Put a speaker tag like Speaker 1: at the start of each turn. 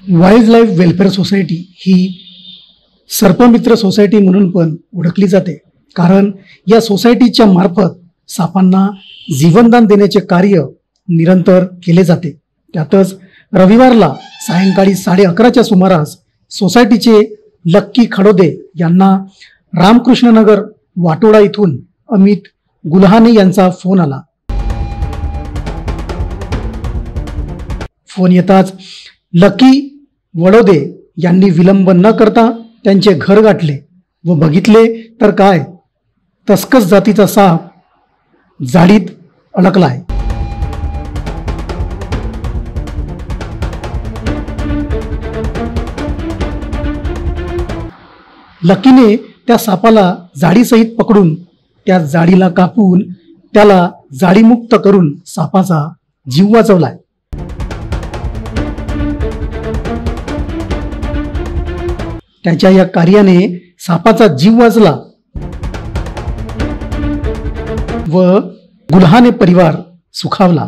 Speaker 1: Wild life welfare society ही सर्पमित्र society म्हणून पण ओळखली जाते, कारण या सोसायटीच्या मार्फत सापांना जीवनदान देण्याचे कार्य निरंतर केले जाते। त्यातच रविवारला सायंकाळी 11:30च्या सुमारास सोसायटीचे लक्की खडोदे यांना रामकृष्णनगर वाटोडा इथून अमित गुल्हाने यांचा फोन आला। फोन येताच लकी वडोदे यांनी विलंब न करता त्यांचे घर गाठले व बघितले तर काय, तस्कस जातीचा साप जाळीत अडकलाय। लकीने त्या सापाला जाळीसहित पकडून त्या जाळीला कापून त्याला जाळीमुक्त करून सापाचा जीव वाचवलाय। त्याच्या या कार्याने सापाचा जीव वाचला व गुल्हाने परिवार सुखावला।